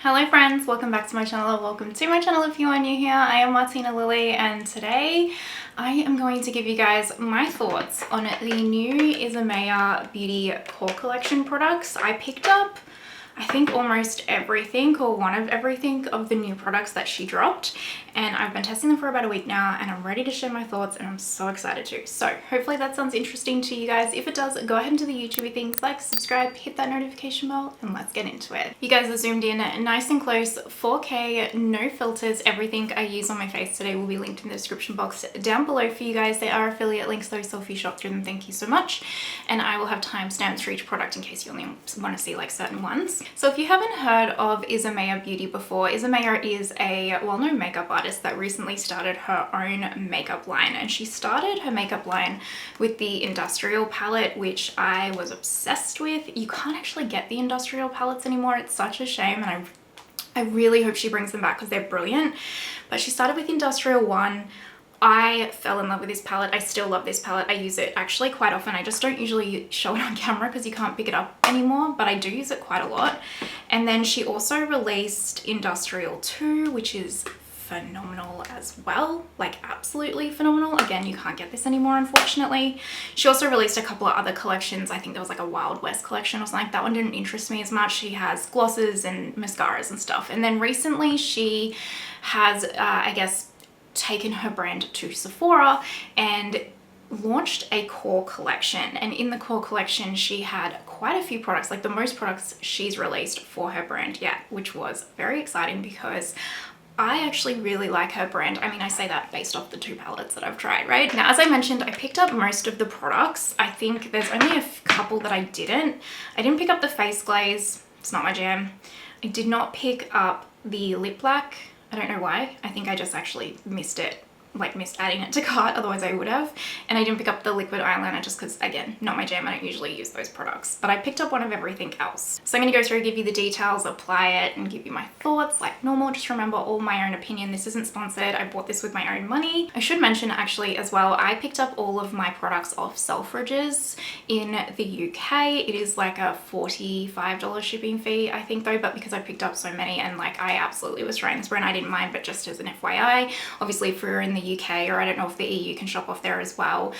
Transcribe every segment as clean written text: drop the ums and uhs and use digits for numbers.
Hello friends, welcome back to my channel, or welcome to my channel if you are new here. I am Martina Lily and today I am going to give you guys my thoughts on the new Isamaya Beauty Core Collection products. I picked up I think almost everything or one of everything of the new products that she dropped, and I've been testing them for about a week now and I'm ready to share my thoughts and I'm so excited to. So hopefully that sounds interesting to you guys. If it does, go ahead and do the YouTube things like subscribe, hit that notification bell, and let's get into it. You guys are zoomed in nice and close, 4K, no filters. Everything I use on my face today will be linked in the description box down below for you guys. They are affiliate links though, so if you shop through them, thank you so much. And I will have timestamps for each product in case you only want to see like certain ones. So if you haven't heard of Isamaya Beauty before, Isamaya is a well-known makeup artist that recently started her own makeup line, and she started her makeup line with the industrial palette, which I was obsessed with. You can't actually get the industrial palettes anymore. It's such a shame, and I really hope she brings them back because they're brilliant. But she started with Industrial 1. I fell in love with this palette. I still love this palette. I use it actually quite often. I just don't usually show it on camera because you can't pick it up anymore, but I do use it quite a lot. And then she also released Industrial 2, which is phenomenal as well, like absolutely phenomenal. Again, you can't get this anymore, unfortunately. She also released a couple of other collections. I think there was like a Wild West collection or something. That one didn't interest me as much. She has glosses and mascaras and stuff. And then recently she has, I guess, taken her brand to Sephora and launched a core collection. And in the core collection she had quite a few products, like the most products she's released for her brand yet, which was very exciting because I actually really like her brand. I mean, I say that based off the two palettes that I've tried, right? Now, as I mentioned, I picked up most of the products. I think there's only a couple that I didn't. I didn't pick up the face glaze. It's not my jam. I did not pick up the lip lac. I don't know why. I think I just actually missed it, like missed adding it to cart, otherwise I would have. And I didn't pick up the liquid eyeliner just because, again, not my jam. I don't usually use those products, but I picked up one of everything else. So I'm going to go through, give you the details, apply it, and give you my thoughts like normal. Just remember, all my own opinion. This isn't sponsored. I bought this with my own money. I should mention actually as well, I picked up all of my products off Selfridges in the UK. It is like a $45 shipping fee, I think though, but because I picked up so many and like I absolutely was trying this brand, I didn't mind, but just as an FYI, obviously if you're in the UK, or I don't know if the EU can shop off there as well,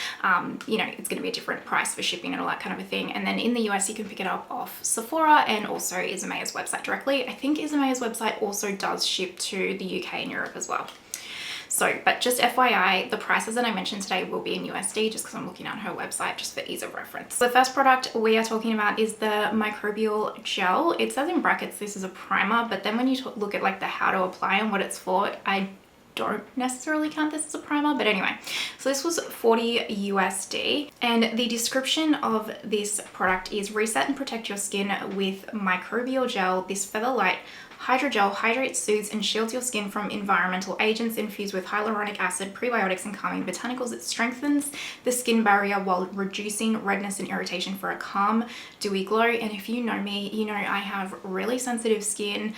you know, it's going to be a different price for shipping and all that kind of a thing. And then in the US you can pick it up off Sephora and also Isamaya's website directly. I think Isamaya's website also does ship to the UK and Europe as well. So, but just FYI, the prices that I mentioned today will be in USD just because I'm looking at her website just for ease of reference. The first product we are talking about is the Microbial Gel. It says in brackets this is a primer, but then when you look at like the how to apply and what it's for, I don't necessarily count this as a primer, but anyway. So this was 40 USD, and the description of this product is reset and protect your skin with Microbial Gel. This feather light hydrogel hydrates, soothes, and shields your skin from environmental agents infused with hyaluronic acid, prebiotics, and calming botanicals. It strengthens the skin barrier while reducing redness and irritation for a calm, dewy glow. And if you know me, you know I have really sensitive skin,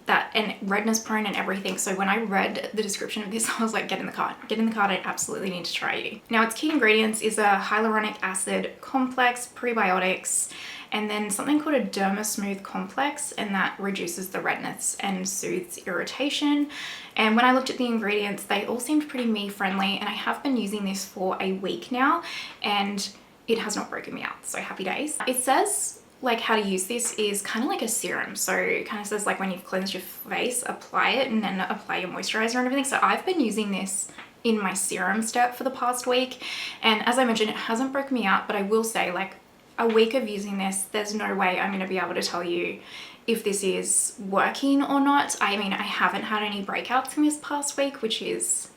that and redness prone and everything. So when I read the description of this, I was like, get in the cart, I absolutely need to try you. Now its key ingredients is a hyaluronic acid complex, prebiotics, and then something called a Derma Smooth complex, and that reduces the redness and soothes irritation. And when I looked at the ingredients, they all seemed pretty me friendly, and I have been using this for a week now and it has not broken me out, so happy days. It says like how to use this is kind of like a serum, so it kind of says like when you've cleansed your face, apply it and then apply your moisturizer and everything. So I've been using this in my serum step for the past week, and as I mentioned, it hasn't broken me out, but I will say like a week of using this, there's no way I'm going to be able to tell you if this is working or not. I mean, I haven't had any breakouts in this past week, which is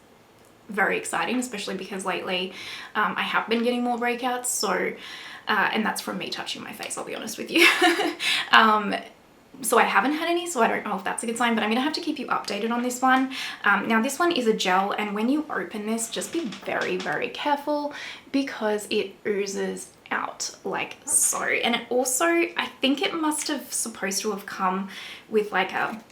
very exciting, especially because lately I have been getting more breakouts. So and that's from me touching my face, I'll be honest with you. So I haven't had any, so I don't know if that's a good sign, but I'm gonna have to keep you updated on this one. Now this one is a gel, and when you open this, just be very, very careful because it oozes out like so. And it also, I think it must have supposed to have come with like a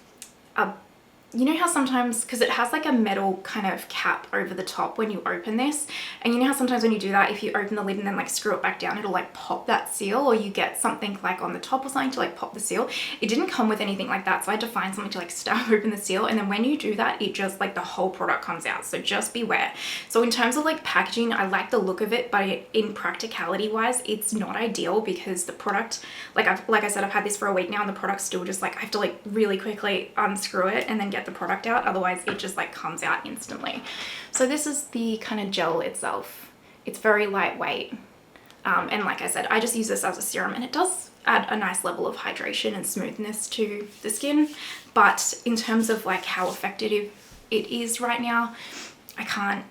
you know how sometimes, because it has like a metal kind of cap over the top when you open this, and you know how sometimes when you do that, if you open the lid and then like screw it back down, it'll like pop that seal, or you get something like on the top or something to like pop the seal. It didn't come with anything like that, so I had to find something to like stab open the seal, and then when you do that, it just like the whole product comes out, so just beware. So in terms of like packaging, I like the look of it, but in practicality wise, it's not ideal because the product, like I said, I've had this for a week now, and the product's still just like, I have to like really quickly unscrew it and then get the product out, otherwise it just like comes out instantly. So this is the kind of gel itself. It's very lightweight, and like I said, I just use this as a serum, and it does add a nice level of hydration and smoothness to the skin, but in terms of like how effective it is right now, I can't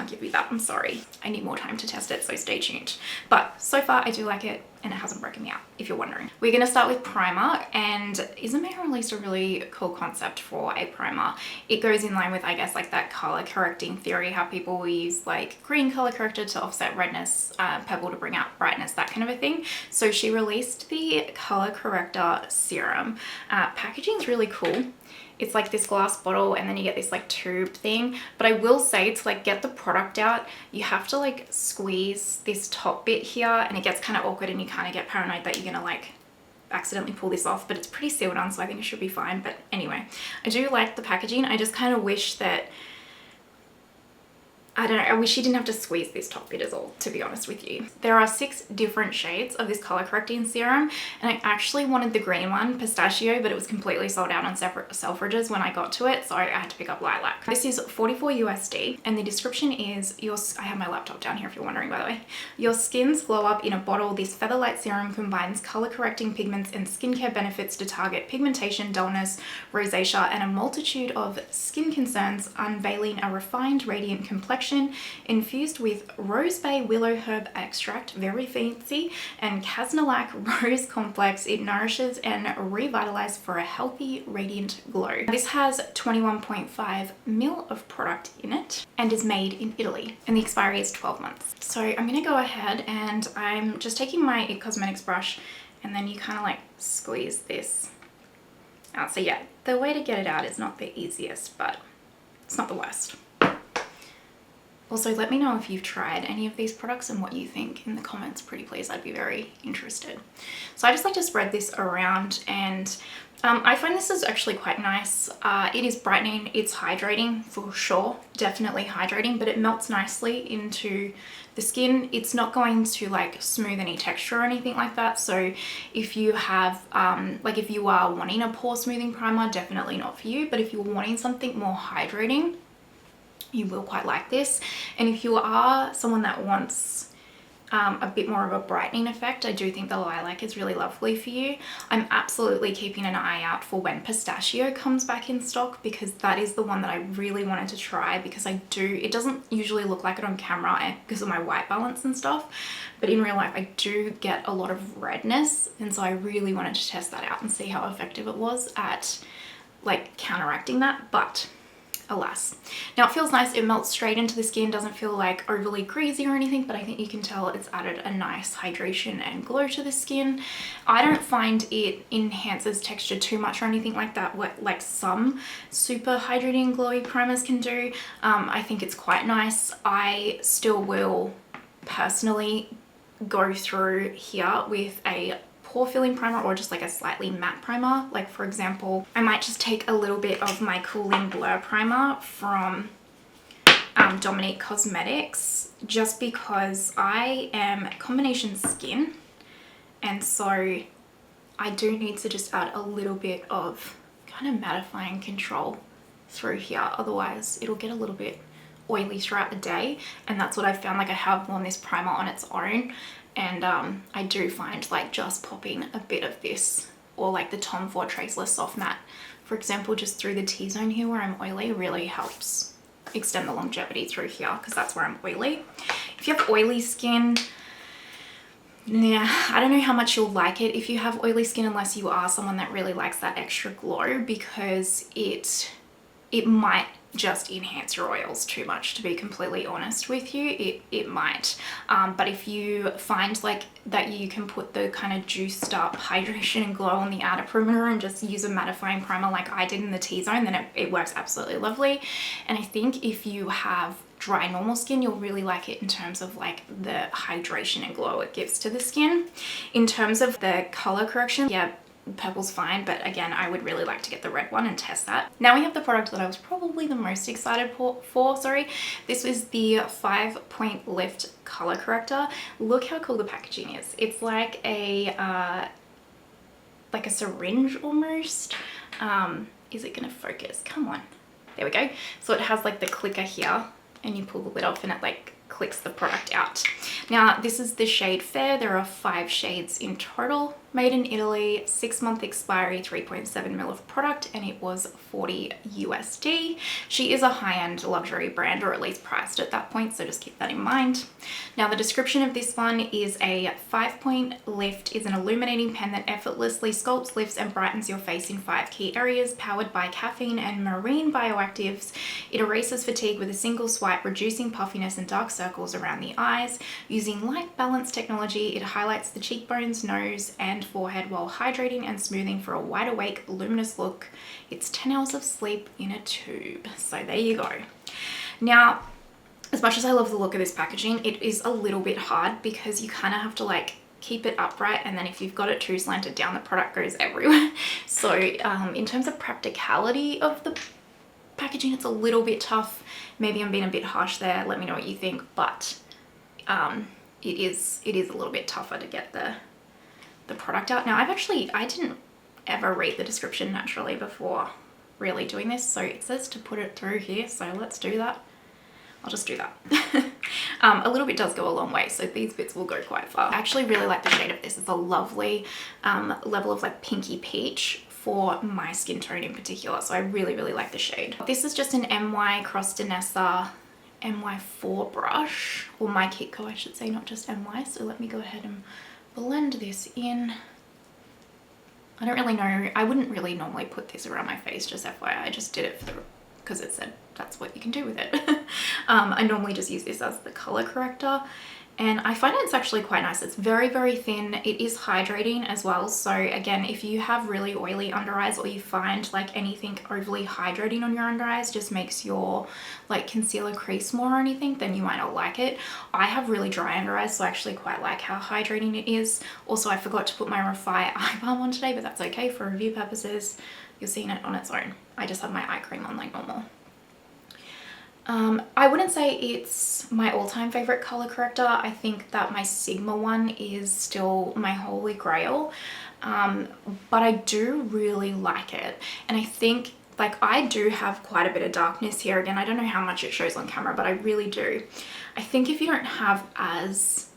give you that. I'm sorry. I need more time to test it, so stay tuned. But so far I do like it, and it hasn't broken me out, if you're wondering. We're going to start with primer, and Isamaya released a really cool concept for a primer. It goes in line with, I guess, like that color correcting theory, how people will use like green color corrector to offset redness, purple to bring out brightness, that kind of a thing. So she released the color corrector serum. Packaging is really cool. It's like this glass bottle, and then you get this like tube thing. But I will say, to like get the product out, you have to like squeeze this top bit here, and it gets kind of awkward, and you kind of get paranoid that you're gonna like accidentally pull this off, but it's pretty sealed on, so I think it should be fine. But anyway, I do like the packaging. I just kind of wish that, I don't know, I wish you didn't have to squeeze this top bit as all, to be honest with you. There are 6 different shades of this color correcting serum, and I actually wanted the green one, pistachio, but it was completely sold out on separate Selfridges when I got to it, so I had to pick up Lilac. This is $44 USD, and the description is, I have my laptop down here if you're wondering, by the way. Your skin's glow up in a bottle. This featherlight serum combines color correcting pigments and skincare benefits to target pigmentation, dullness, rosacea, and a multitude of skin concerns, unveiling a refined, radiant complexion infused with rose bay willow herb extract, very fancy, and Casnalac rose complex. It nourishes and revitalizes for a healthy, radiant glow. This has 21.5 ml of product in it and is made in Italy, and the expiry is 12 months. So I'm gonna go ahead, and I'm just taking my IT Cosmetics brush, and then you kind of like squeeze this out. So yeah, the way to get it out is not the easiest, but it's not the worst. Also, let me know if you've tried any of these products and what you think in the comments, pretty please. I'd be very interested. So I just like to spread this around, and I find this is actually quite nice. It is brightening, it's hydrating for sure, definitely hydrating, but it melts nicely into the skin. It's not going to like smooth any texture or anything like that. So if you have, like if you are wanting a pore smoothing primer, definitely not for you. But if you're wanting something more hydrating, you will quite like this. And if you are someone that wants a bit more of a brightening effect, I do think the Lilac is really lovely for you. I'm absolutely keeping an eye out for when pistachio comes back in stock, because that is the one that I really wanted to try, because it doesn't usually look like it on camera because of my white balance and stuff, but in real life I do get a lot of redness, and so I really wanted to test that out and see how effective it was at like counteracting that. But alas. Now it feels nice, it melts straight into the skin, doesn't feel like overly greasy or anything, but I think you can tell it's added a nice hydration and glow to the skin. I don't find it enhances texture too much or anything like that, like some super hydrating glowy primers can do. I think it's quite nice. I still will personally go through here with a pore filling primer or just like a slightly matte primer. Like for example, I might just take a little bit of my Cooling Blur primer from Dominique Cosmetics, just because I am combination skin, and so I do need to just add a little bit of kind of mattifying control through here, otherwise it'll get a little bit oily throughout the day. And that's what I found, like I have worn this primer on its own, and I do find like just popping a bit of this, or like the Tom Ford Traceless Soft Matte, for example, just through the T-zone here where I'm oily, really helps extend the longevity through here, because that's where I'm oily. If you have oily skin, yeah, I don't know how much you'll like it if you have oily skin, unless you are someone that really likes that extra glow, because it might just enhance your oils too much, to be completely honest with you. It might, but if you find like that you can put the kind of juiced up hydration and glow on the outer perimeter and just use a mattifying primer like I did in the T-zone, then it works absolutely lovely. And I think if you have dry normal skin, you'll really like it in terms of like the hydration and glow it gives to the skin. In terms of the color correction, yeah, purple's fine, but again, I would really like to get the red one and test that. Now we have the product that I was probably the most excited for. This was the 5-point lift color corrector. Look how cool the packaging is. It's like a syringe almost. Is it gonna focus? Come on, there we go. So it has like the clicker here, and you pull the lid off and it like clicks the product out. Now this is the shade Fair. There are 5 shades in total, made in Italy, 6-month expiry, 3.7 ml of product, and it was $40 USD. She is a high-end luxury brand, or at least priced at that point, so just keep that in mind. Now the description of this one is a 5-point lift is an illuminating pen that effortlessly sculpts, lifts and brightens your face in 5 key areas, powered by caffeine and marine bioactives. It erases fatigue with a single swipe, reducing puffiness and dark circles around the eyes. Using light balance technology, it highlights the cheekbones, nose and forehead while hydrating and smoothing for a wide awake, luminous look. It's 10 hours of sleep in a tube. So there you go. Now, as much as I love the look of this packaging, it is a little bit hard because you kind of have to like keep it upright, and then if you've got it too slanted down, the product goes everywhere. So in terms of practicality of the packaging, it's a little bit tough. Maybe I'm being a bit harsh there. Let me know what you think, but it is a little bit tougher to get the product out. Now I didn't ever read the description naturally before really doing this, so it says to put it through here, so let's do that. I'll just do that. A little bit does go a long way, so these bits will go quite far. I actually really like the shade of this. It's a lovely level of like pinky peach for my skin tone in particular, so I really like the shade. This is just an MY Cross Danessa MY4 brush, or My Kitco I should say, not just MY. So let me go ahead and blend this in. I don't really know, I wouldn't really normally put this around my face, just FYI. I just did it because it said that's what you can do with it. I normally just use this as the color corrector, and I find it's actually quite nice. It's very thin. It is hydrating as well. So again, if you have really oily under eyes, or you find like anything overly hydrating on your under eyes just makes your like concealer crease more or anything, then you might not like it. I have really dry under eyes, so I actually quite like how hydrating it is. Also, I forgot to put my Rephr eye balm on today, but that's okay for review purposes. You're seeing it on its own. I just have my eye cream on like normal. I wouldn't say it's my all-time favorite color corrector. I think that my Sigma one is still my holy grail, but I do really like it. And I think like I do have quite a bit of darkness here. Again, I don't know how much it shows on camera, but I really do. I think if you don't have as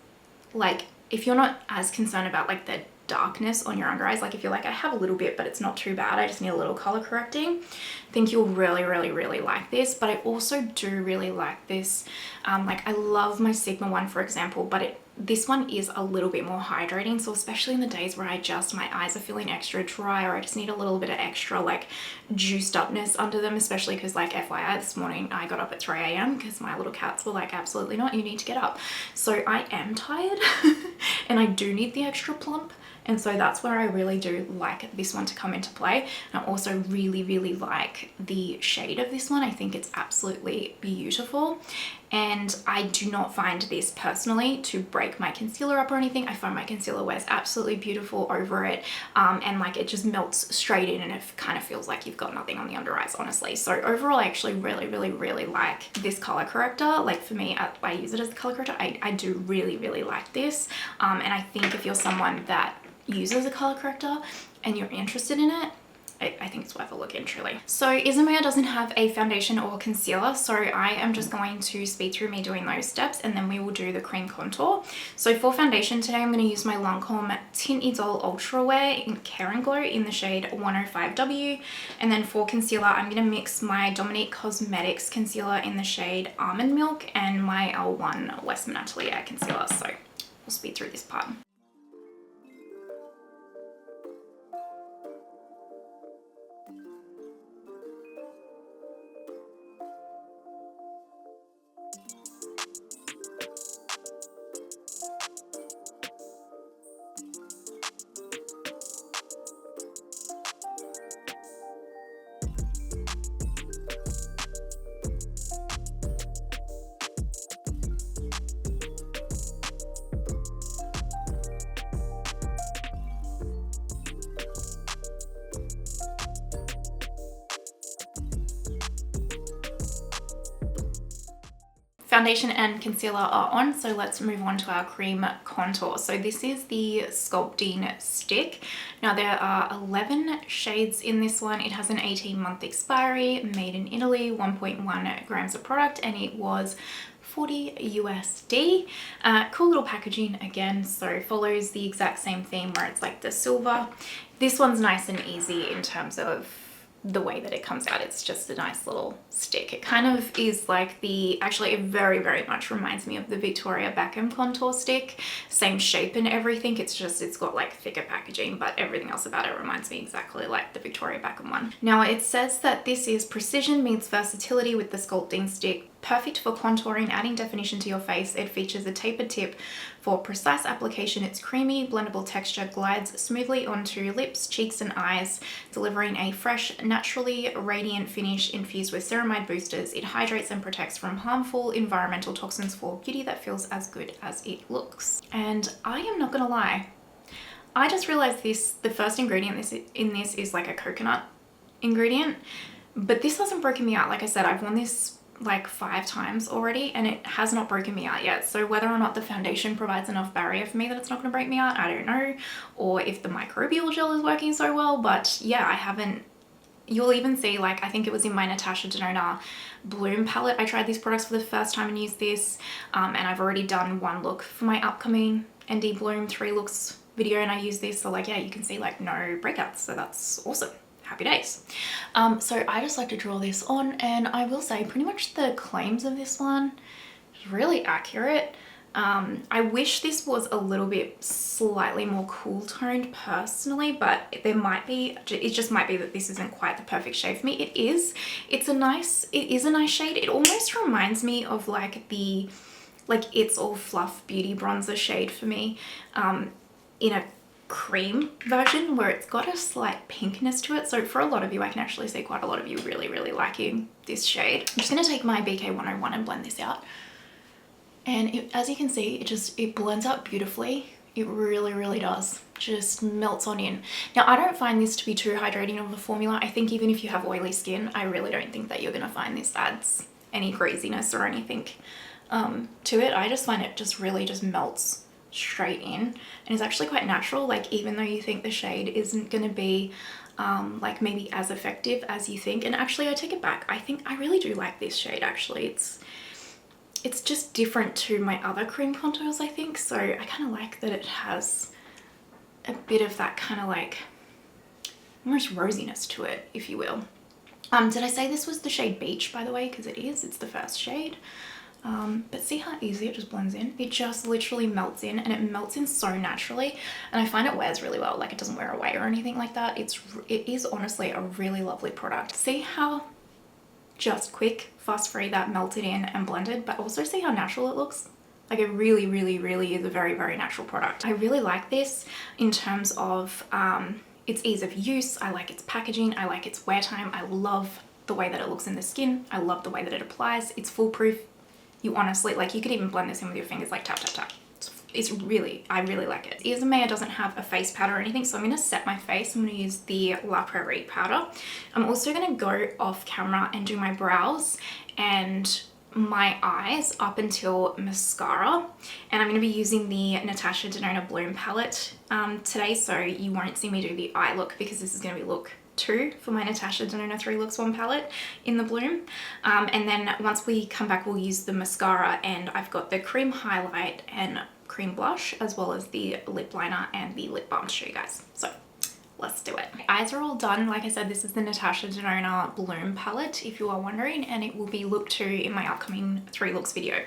like, if you're not as concerned about like the darkness on your under eyes, like if you're like, I have a little bit but it's not too bad, I just need a little color correcting, I think you'll really like this. But I also do really like this, like I love my Sigma one for example, but this one is a little bit more hydrating. So especially in the days where my eyes are feeling extra dry, or I just need a little bit of extra like juiced upness under them, especially because like FYI, this morning I got up at 3 AM because my little cats were like, absolutely not, you need to get up. So I am tired and I do need the extra plump. And so that's where I really do like this one to come into play. And I also really like the shade of this one. I think it's absolutely beautiful. And I do not find this personally to break my concealer up or anything. I find my concealer wears absolutely beautiful over it. And like it just melts straight in, and it kind of feels like you've got nothing on the under eyes, honestly. So overall, I actually really like this color corrector. Like for me, I use it as a color corrector. I do really like this. And I think if you're someone that uses a color corrector and you're interested in it, I think it's worth a look in, truly. So Isamaya doesn't have a foundation or concealer, so I am just going to speed through me doing those steps, and then we will do the cream contour. So for foundation today, I'm going to use my Lancome Teint Idole Ultra Wear in Care and Glow in the shade 105W. And then for concealer, I'm going to mix my Dominique Cosmetics concealer in the shade Almond Milk and my L1 Westman Atelier concealer. So we'll speed through this part. foundation and concealer are on, so let's move on to our cream contour. So this is the Sculpting Stick. Now there are 11 shades in this one. It has an 18-month expiry, made in Italy, 1.1 grams of product, and it was $40 USD. Cool little packaging again, so follows the exact same theme where it's like the silver. This one's nice and easy in terms of the way that it comes out. It's just a nice little stick. It kind of is like actually it very, very much reminds me of the Victoria Beckham contour stick. Same shape and everything. It's just, it's got like thicker packaging, but everything else about it reminds me exactly like the Victoria Beckham one. Now it says that this is precision meets versatility with the Sculpting Stick. Perfect for contouring, adding definition to your face. It features a tapered tip for precise application. Its creamy, blendable texture glides smoothly onto lips, cheeks, and eyes, delivering a fresh, naturally radiant finish infused with ceramide boosters. It hydrates and protects from harmful environmental toxins for beauty that feels as good as it looks. And I am not gonna lie, I just realized the first ingredient in this is like a coconut ingredient, but this hasn't broken me out. Like I said, I've worn this like 5 times already and it has not broken me out yet. So whether or not the foundation provides enough barrier for me that it's not going to break me out, I don't know. Or if the Microbial Gel is working so well, but yeah, I haven't. You'll even see, like, I think it was in my Natasha Denona Bloom palette. I tried these products for the first time and used this, and I've already done 1 look for my upcoming ND Bloom 3 looks video, and I use this. So like, yeah, you can see like no breakouts. So that's awesome. Happy days. So I just like to draw this on, and I will say pretty much the claims of this one is really accurate. I wish this was a little bit slightly more cool toned personally, but it just might be that this isn't quite the perfect shade for me. It is a nice shade. It almost reminds me of like It's All Fluff Beauty Bronzer shade for me, in a cream version where it's got a slight pinkness to it. So for a lot of you, I can actually see quite a lot of you really, really liking this shade. I'm just going to take my BK 101 and blend this out. And as you can see, it blends out beautifully. It really, really does. Just melts on in. Now, I don't find this to be too hydrating of a formula. I think even if you have oily skin, I really don't think that you're going to find this adds any greasiness or anything to it. I just find it just really just melts straight in, and it's actually quite natural. Like, even though you think the shade isn't going to be like maybe as effective as you think, and actually I take it back, I think I really do like this shade. Actually, it's just different to my other cream contours, I think. So I kind of like that it has a bit of that kind of like almost rosiness to it, if you will. Did I say this was the shade Beech, by the way? Because it's the first shade. But see how easy it just blends in? It just literally melts in, and it melts in so naturally, and I find it wears really well. Like, it doesn't wear away or anything like that. It is honestly a really lovely product. See how just quick, fuss free that melted in and blended, but also see how natural it looks? Like, it really, really, really is a very, very natural product. I really like this in terms of its ease of use. I like its packaging. I like its wear time. I love the way that it looks in the skin. I love the way that it applies. It's foolproof. You honestly, like, you could even blend this in with your fingers, like tap, tap, tap. I really like it. Isamaya doesn't have a face powder or anything, so I'm going to set my face. I'm going to use the La Prairie powder. I'm also going to go off camera and do my brows and my eyes up until mascara, and I'm going to be using the Natasha Denona Bloom palette today, so you won't see me do the eye look because this is going to be look 2 for my Natasha Denona 3 Looks 1 palette in the Bloom. And then once we come back, we'll use the mascara, and I've got the cream highlight and cream blush, as well as the lip liner and the lip balm to show you guys. So let's do it. My eyes are all done. Like I said, this is the Natasha Denona Bloom palette, if you are wondering, and it will be look 2 in my upcoming 3 looks video.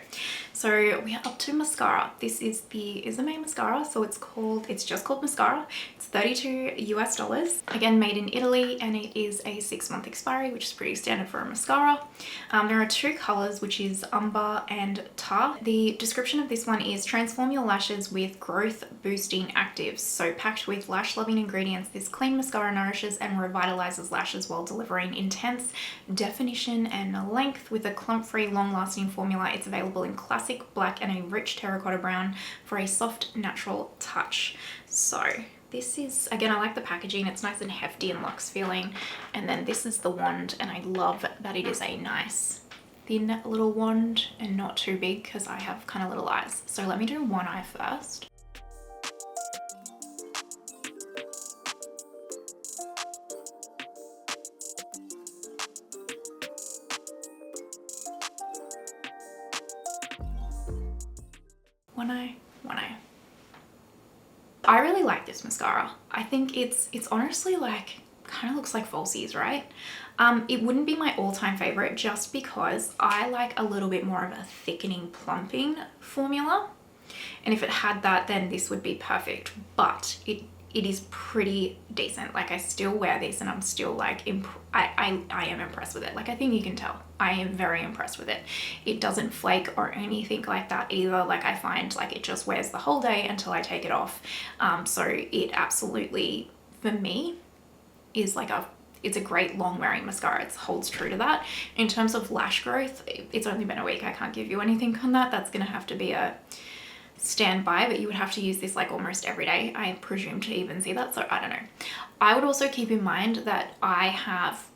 So we are up to mascara. This is the Isamaya mascara, so it's just called mascara. It's $32 US. Again, made in Italy, and it is a 6-month expiry, which is pretty standard for a mascara. There are 2 colors, which is Umber and Tar. The description of this one is transform your lashes with growth boosting actives. So packed with lash loving ingredients, this clean mascara nourishes and revitalizes lashes while delivering intense definition and length with a clump-free, long-lasting formula. It's available in classic black and a rich terracotta brown for a soft, natural touch. So this is, again, I like the packaging. It's nice and hefty and luxe feeling. And then this is the wand, and I love that it is a nice thin little wand and not too big because I have kind of little eyes. So let me do one eye first. One eye, one eye. I really like this mascara. I think it's honestly like, kind of looks like falsies, right? It wouldn't be my all-time favorite just because I like a little bit more of a thickening, plumping formula. And if it had that, then this would be perfect. But it is pretty decent. Like, I still wear this and I'm still like, I am impressed with it. Like, I think you can tell. I am very impressed with it. It doesn't flake or anything like that either. Like, I find like it just wears the whole day until I take it off. So it absolutely, for me, is like it's a great long wearing mascara. It holds true to that. In terms of lash growth, it's only been a week. I can't give you anything on that. That's gonna have to be a standby, but you would have to use this like almost every day, I presume, to even see that. So I don't know. I would also keep in mind that I have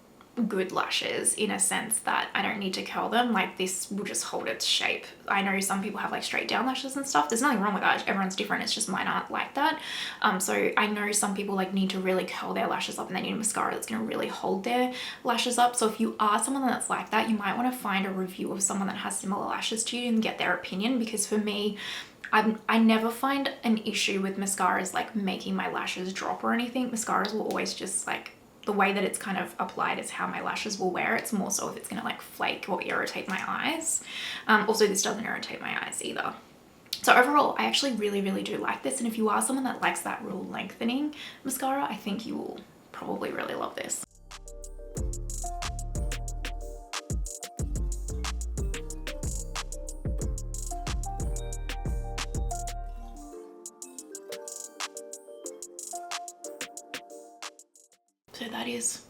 good lashes in a sense that I don't need to curl them. Like, this will just hold its shape. I know some people have like straight down lashes and stuff. There's nothing wrong with that. Everyone's different. It's just mine aren't like that. So I know some people like need to really curl their lashes up and they need a mascara that's going to really hold their lashes up. So if you are someone that's like that, you might want to find a review of someone that has similar lashes to you and get their opinion, because for me, I never find an issue with mascaras like making my lashes drop or anything. Mascaras will always just like, the way that it's kind of applied is how my lashes will wear. It's more so if it's gonna like flake or irritate my eyes. Also, this doesn't irritate my eyes either. So overall, I actually really, really do like this. And if you are someone that likes that real lengthening mascara, I think you will probably really love this. So that is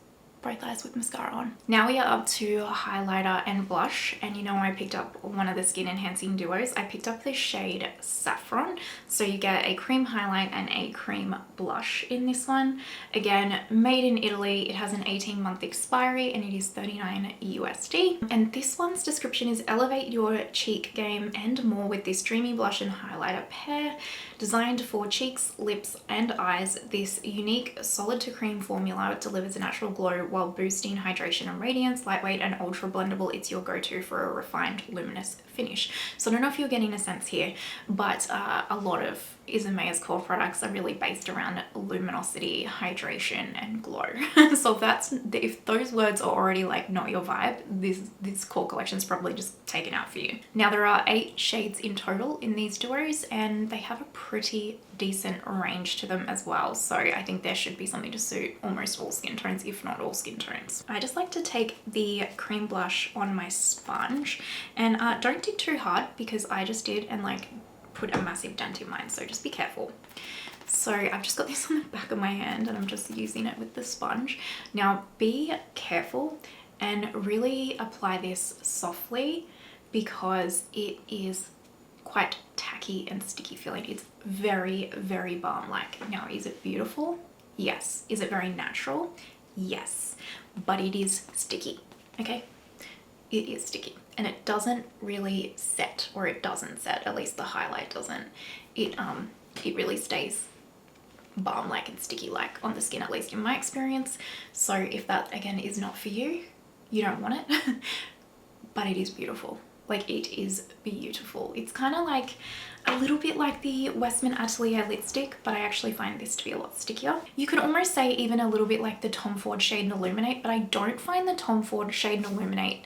both eyes with mascara on. Now we are up to highlighter and blush, and you know, I picked up one of the skin enhancing duos. I picked up the shade Saffron. So you get a cream highlight and a cream blush in this one. Again, made in Italy. It has an 18-month expiry and it is $39 USD. And this one's description is elevate your cheek game and more with this dreamy blush and highlighter pair. Designed for cheeks, lips, and eyes, this unique solid to cream formula delivers a natural glow while boosting hydration and radiance. Lightweight and ultra blendable, it's your go-to for a refined, luminous finish. So I don't know if you're getting a sense here, but a lot of Isamaya's core products are really based around luminosity, hydration, and glow. So if those words are already like not your vibe, this core collection is probably just taken out for you. Now there are 8 shades in total in these duos, and they have a pretty decent range to them as well. So I think there should be something to suit almost all skin tones, if not all skin tones. I just like to take the cream blush on my sponge, and don't dig too hard because I just did and like put a massive dent in mine, so just be careful. So I've just got this on the back of my hand and I'm just using it with the sponge. Now be careful and really apply this softly because it is quite tacky and sticky feeling. It's very, very balm-like. Now, is it beautiful? Yes. Is it very natural? Yes. But it is sticky, okay? It is sticky. And it doesn't really set, or it doesn't set, at least the highlight doesn't. It really stays balm-like and sticky-like on the skin, at least in my experience. So if that, again, is not for you, you don't want it, but it is beautiful. Like, it is beautiful. It's kind of like a little bit like the Westman Atelier lipstick, but I actually find this to be a lot stickier. You could almost say even a little bit like the Tom Ford Shade and Illuminate, but I don't find the Tom Ford Shade and Illuminate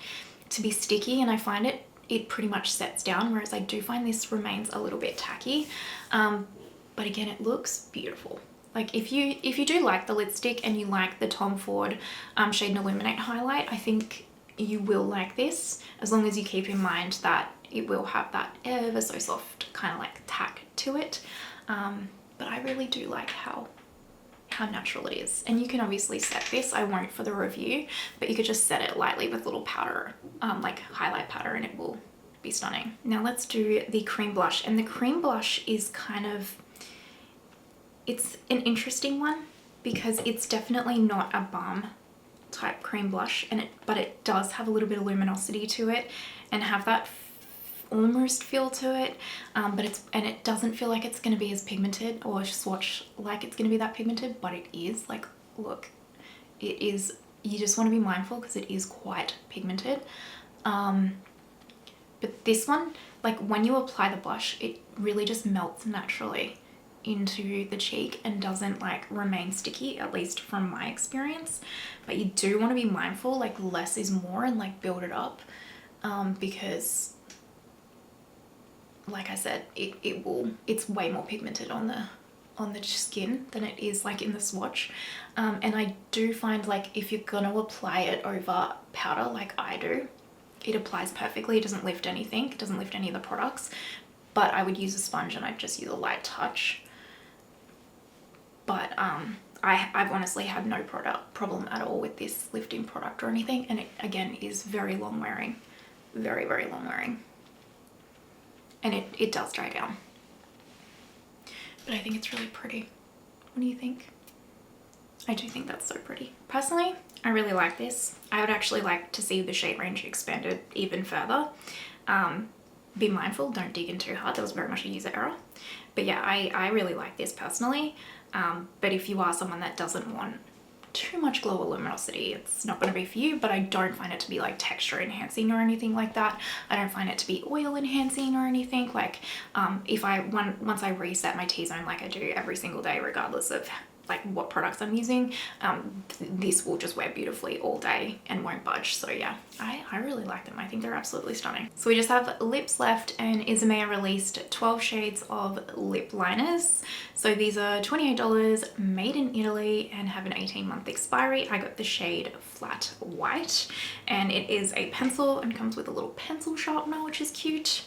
to be sticky, and I find it pretty much sets down, whereas I do find this remains a little bit tacky. But again, it looks beautiful. Like, if you do like the lipstick and you like the Tom Ford Shade and Illuminate highlight, I think you will like this, as long as you keep in mind that it will have that ever so soft kind of like tack to it. But I really do like how natural it is. And you can obviously set this, I won't for the review, but you could just set it lightly with little powder, like highlight powder, and it will be stunning. Now let's do the cream blush. And the cream blush is kind of, it's an interesting one because it's definitely not a balm type cream blush, and but it does have a little bit of luminosity to it and have that almost feel to it, but it doesn't feel like it's going to be as pigmented or swatch like it's going to be that pigmented, but it is. Like, look, it is. You just want to be mindful because it is quite pigmented. But this one, like when you apply the blush, it really just melts naturally into the cheek and doesn't like remain sticky, at least from my experience. But you do want to be mindful, like less is more, and like build it up, because like I said, it's way more pigmented on the skin than it is like in the swatch. And I do find like if you're gonna apply it over powder like I do, it applies perfectly. It doesn't lift anything, it doesn't lift any of the products, but I would use a sponge and I'd just use a light touch. But I've honestly had no problem at all with this lifting product or anything, and it again is very long wearing, very, very long wearing, and it does dry down. But I think it's really pretty. What do you think? I do think that's so pretty. Personally, I really like this. I would actually like to see the shade range expanded even further. Be mindful, don't dig in too hard. That was very much a user error. But yeah, I really like this personally. But if you are someone that doesn't want too much glow or luminosity, it's not going to be for you. But I don't find it to be like texture enhancing or anything like that. I don't find it to be oil enhancing or anything. Like if once I reset my T-zone like I do every single day, regardless of like what products I'm using, this will just wear beautifully all day and won't budge. So yeah, I really like them. I think they're absolutely stunning. So we just have lips left, and Isamaya released 12 shades of lip liners. So these are $28, made in Italy, and have an 18-month expiry. I got the shade Flat White, and it is a pencil and comes with a little pencil sharpener, which is cute.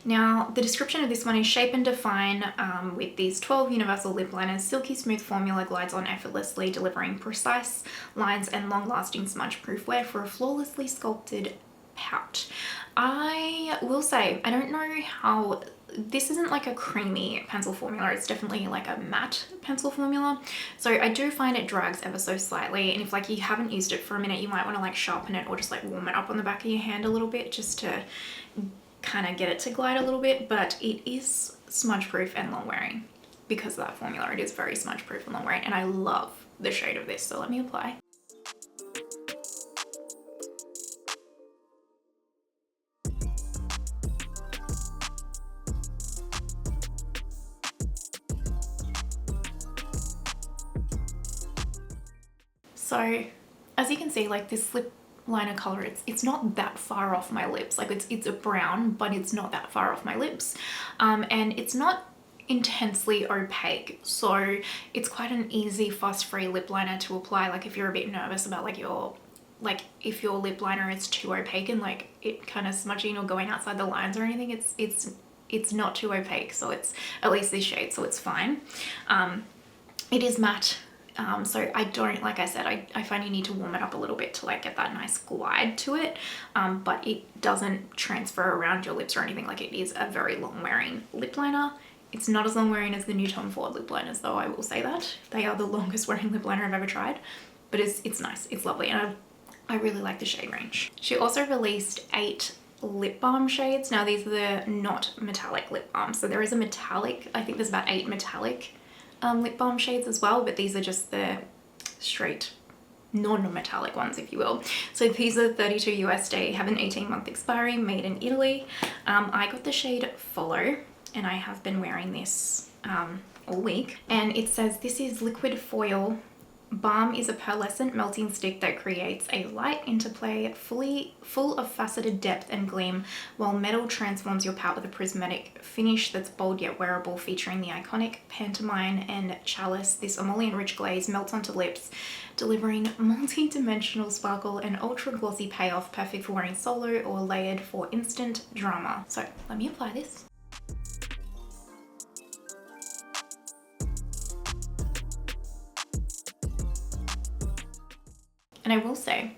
Now, the description of this one is shape and define with these 12 universal lip liners. Silky smooth formula glides on effortlessly, delivering precise lines and long-lasting smudge-proof wear for a flawlessly sculpted pout. I will say, I don't know how... This isn't like a creamy pencil formula, it's definitely like a matte pencil formula. So I do find it drags ever so slightly, and if like you haven't used it for a minute, you might want to like sharpen it or just like warm it up on the back of your hand a little bit just to kind of get it to glide a little bit. But it is smudge proof and long wearing because of that formula. It is very smudge proof and long wearing, and I love the shade of this. So let me apply. So as you can see, like this lip liner color, it's not that far off my lips. Like it's a brown, but it's not that far off my lips, and it's not intensely opaque, so it's quite an easy fuss-free lip liner to apply. Like if you're a bit nervous about like if your lip liner is too opaque and like it kind of smudging or going outside the lines or anything, it's not too opaque. So it's at least this shade, so it's fine. It is matte. So I don't, like I said, I find you need to warm it up a little bit to like get that nice glide to it, but it doesn't transfer around your lips or anything. Like it is a very long wearing lip liner. It's not as long wearing as the new Tom Ford lip liners though, I will say that. They are the longest wearing lip liner I've ever tried, but it's nice, it's lovely, and I really like the shade range. She also released 8 lip balm shades. Now these are the not metallic lip balms. So there is a metallic, I think there's about 8 metallic lip balm shades as well, but these are just the straight non-metallic ones, if you will. So these are $32 USD, have an 18-month expiry, made in Italy. I got the shade Follow, and I have been wearing this all week, and it says this is liquid foil. Balm is a pearlescent melting stick that creates a light interplay full of faceted depth and gleam, while metal transforms your pout with a prismatic finish that's bold yet wearable, featuring the iconic pantomime and chalice. This emollient-rich glaze melts onto lips, delivering multi-dimensional sparkle and ultra-glossy payoff, perfect for wearing solo or layered for instant drama. So let me apply this. And I will say,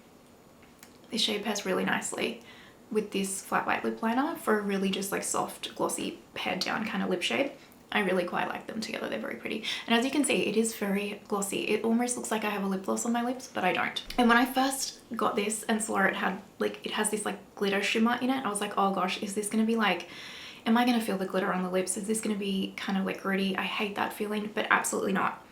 this shade pairs really nicely with this flat white lip liner for a really just like soft, glossy, pared down kind of lip shade. I really quite like them together. They're very pretty. And as you can see, it is very glossy. It almost looks like I have a lip gloss on my lips, but I don't. And when I first got this and saw it had like, it has this like glitter shimmer in it, I was like, oh gosh, is this gonna be like, am I gonna feel the glitter on the lips? Is this gonna be kind of like gritty? I hate that feeling, but absolutely not.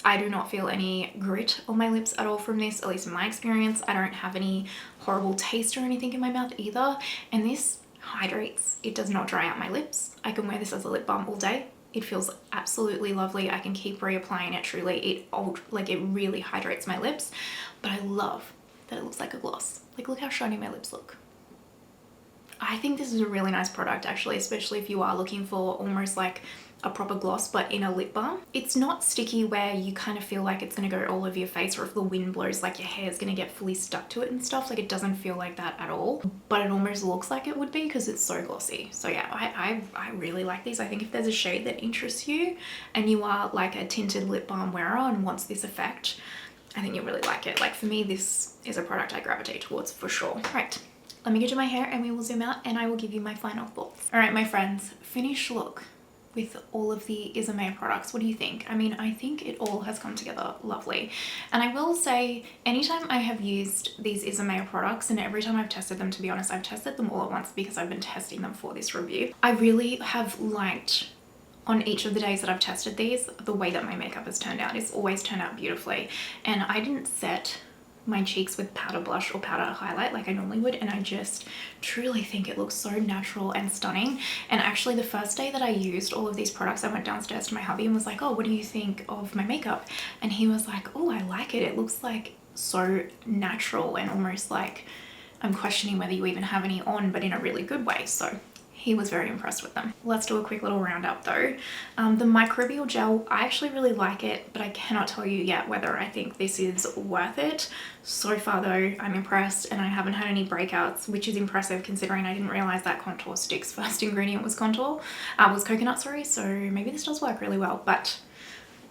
I do not feel any grit on my lips at all from this, at least in my experience. I don't have any horrible taste or anything in my mouth either. And this hydrates. It does not dry out my lips. I can wear this as a lip balm all day. It feels absolutely lovely. I can keep reapplying it. Truly, it really hydrates my lips. But I love that it looks like a gloss. Like, look how shiny my lips look. I think this is a really nice product actually, especially if you are looking for almost like a proper gloss but in a lip balm. It's not sticky where you kind of feel like it's going to go all over your face, or if the wind blows like your hair is going to get fully stuck to it and stuff. Like, it doesn't feel like that at all, but it almost looks like it would be because it's so glossy. So yeah, I really like these. I think if there's a shade that interests you and you are like a tinted lip balm wearer and wants this effect, I think you'll really like it. Like, for me, this is a product I gravitate towards for sure. Right, let me get to my hair and we will zoom out and I will give you my final thoughts. All right, my friends, finished look with all of the Isamaya products. What do you think? I mean, I think it all has come together lovely. And I will say, anytime I have used these Isamaya products, and every time I've tested them, to be honest, I've tested them all at once because I've been testing them for this review. I really have liked, on each of the days that I've tested these, the way that my makeup has turned out. It's always turned out beautifully. And I didn't set my cheeks with powder blush or powder highlight like I normally would, and I just truly think it looks so natural and stunning. And actually, the first day that I used all of these products, I went downstairs to my hubby and was like, oh, what do you think of my makeup? And he was like, oh, I like it. It looks like so natural and almost like I'm questioning whether you even have any on, but in a really good way. So he was very impressed with them. Let's do a quick little roundup though. The Microbial Gel, I actually really like it, but I cannot tell you yet whether I think this is worth it. So far though, I'm impressed and I haven't had any breakouts, which is impressive considering I didn't realize that contour stick's first ingredient was coconut, sorry. So maybe this does work really well, but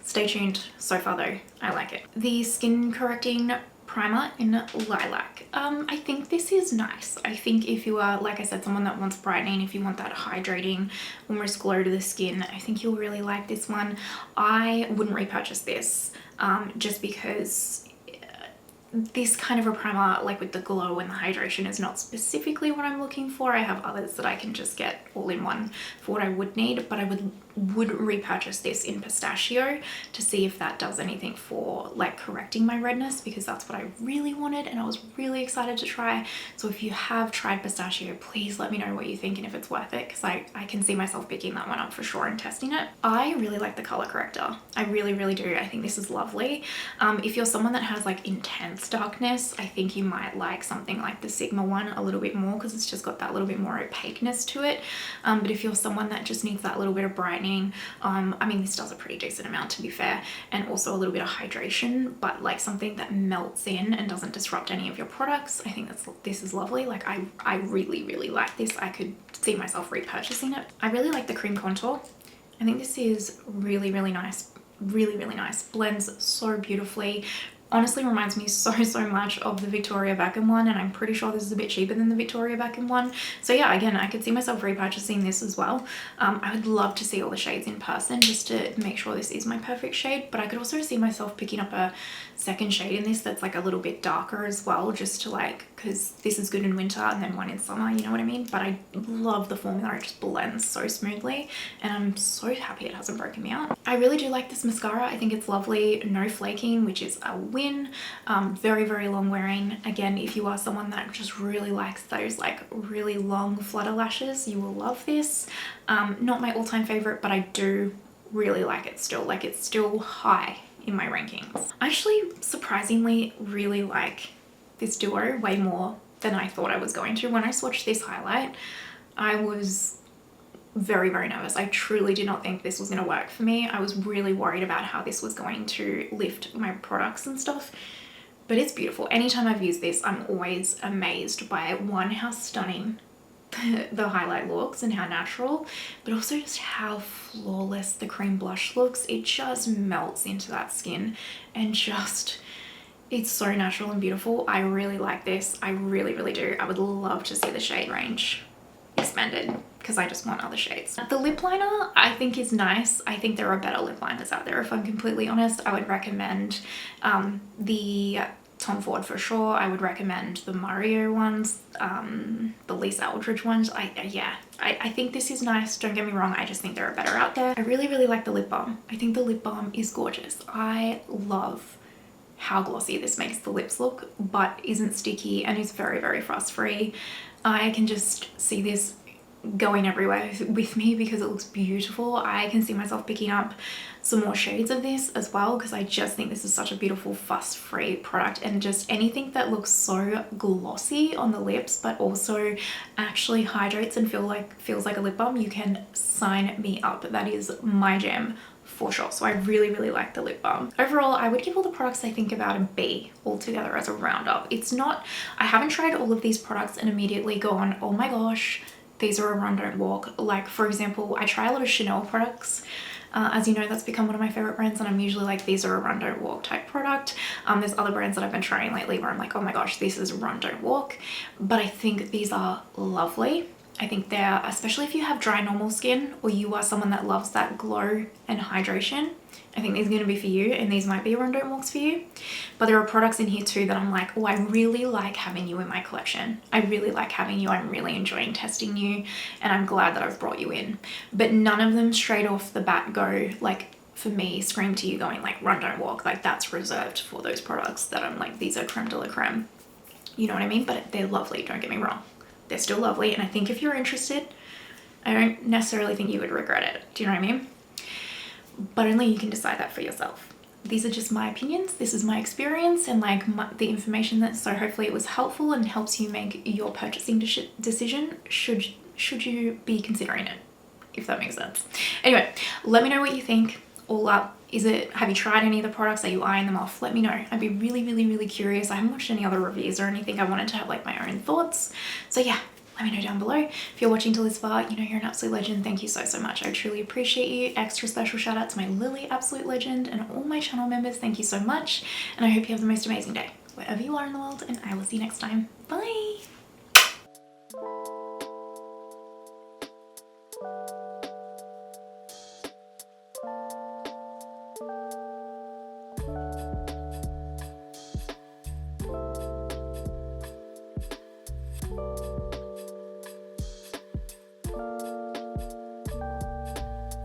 stay tuned. So far though, I like it. The skin correcting primer in Lilac. I think this is nice. I think if you are, like I said, someone that wants brightening, if you want that hydrating, almost glow to the skin, I think you'll really like this one. I wouldn't repurchase this just because this kind of a primer, like with the glow and the hydration, is not specifically what I'm looking for. I have others that I can just get all in one for what I would need, but I would repurchase this in pistachio to see if that does anything for like correcting my redness, because that's what I really wanted and I was really excited to try. So if you have tried pistachio, please let me know what you think and if it's worth it, because I can see myself picking that one up for sure and testing it. I really like the color corrector. I really do. I think this is lovely. If you're someone that has like intense darkness, I think you might like something like the Sigma one a little bit more because it's just got that little bit more opaqueness to it. But if you're someone that just needs that little bit of brightening, I mean, this does a pretty decent amount to be fair, and also a little bit of hydration, but like something that melts in and doesn't disrupt any of your products. I think this is lovely. Like I really like this. I could see myself repurchasing it. I really like the cream contour. I think this is really nice. Really nice. Blends so beautifully. Honestly reminds me so much of the Victoria Beckham one, and I'm pretty sure this is a bit cheaper than the Victoria Beckham one. So yeah, again, I could see myself repurchasing this as well. I would love to see all the shades in person just to make sure this is my perfect shade, but I could also see myself picking up a second shade in this that's like a little bit darker as well, just to like, because this is good in winter and then one in summer, you know what I mean? But I love the formula. It just blends so smoothly and I'm so happy it hasn't broken me out. I really do like this mascara. I think it's lovely. No flaking, which is a win. Very long wearing. Again, if you are someone that just really likes those like really long flutter lashes, you will love this. Not my all-time favorite, but I do really like it still. Like, it's still high in my rankings. I actually surprisingly really like this duo way more than I thought I was going to. When I swatched this highlight, I was very nervous. I truly did not think this was going to work for me. I was really worried about how this was going to lift my products and stuff, but it's beautiful. Anytime I've used this, I'm always amazed by, one, how stunning the highlight looks and how natural, but also just how flawless the cream blush looks. It just melts into that skin and just, it's so natural and beautiful. I really like this. I really do. I would love to see the shade range recommended because I just want other shades. The lip liner I think is nice. I think there are better lip liners out there. If I'm completely honest, I would recommend the Tom Ford for sure. I would recommend the Mario ones, the Lisa Eldridge ones. I think this is nice. Don't get me wrong. I just think there are better out there. I really, really like the lip balm. I think the lip balm is gorgeous. I love how glossy this makes the lips look, but isn't sticky and is very, very fuss free. I can just see this going everywhere with me because it looks beautiful. I can see myself picking up some more shades of this as well because I just think this is such a beautiful fuss-free product, and just anything that looks so glossy on the lips but also actually hydrates and feels like a lip balm, you can sign me up. That is my jam for sure. So I really, really like the lip balm. Overall, I would give all the products I think about a B altogether as a roundup. It's not, I haven't tried all of these products and immediately gone, oh my gosh, these are a run, don't walk. Like, for example, I try a lot of Chanel products. As you know, that's become one of my favorite brands, and I'm usually like, these are a run, don't walk type product. There's other brands that I've been trying lately where I'm like, oh my gosh, this is a run, don't walk. But I think these are lovely. I think they're, especially if you have dry normal skin or you are someone that loves that glow and hydration, I think these are going to be for you, and these might be run, don't walks for you. But there are products in here too that I'm like, oh, I really like having you in my collection. I really like having you. I'm really enjoying testing you, and I'm glad that I've brought you in. But none of them straight off the bat go like, for me, scream to you going like run, don't walk. Like, that's reserved for those products that I'm like, these are creme de la creme. You know what I mean? But they're lovely, don't get me wrong. They're still lovely, and I think if you're interested, I don't necessarily think you would regret it. Do you know what I mean? But only you can decide that for yourself. These are just my opinions. This is my experience and like the information that, so hopefully it was helpful and helps you make your purchasing decision should you be considering it, if that makes sense. Anyway, let me know what you think. All up, have you tried any of the products? Are you eyeing them off? Let me know. I'd be really, really, really curious. I haven't watched any other reviews or anything. I wanted to have like my own thoughts. So yeah, let me know down below. If you're watching till this far, you know you're an absolute legend. Thank you so, so much. I truly appreciate you. Extra special shout out to my Lily, absolute legend, and all my channel members. Thank you so much. And I hope you have the most amazing day wherever you are in the world, and I will see you next time. Bye.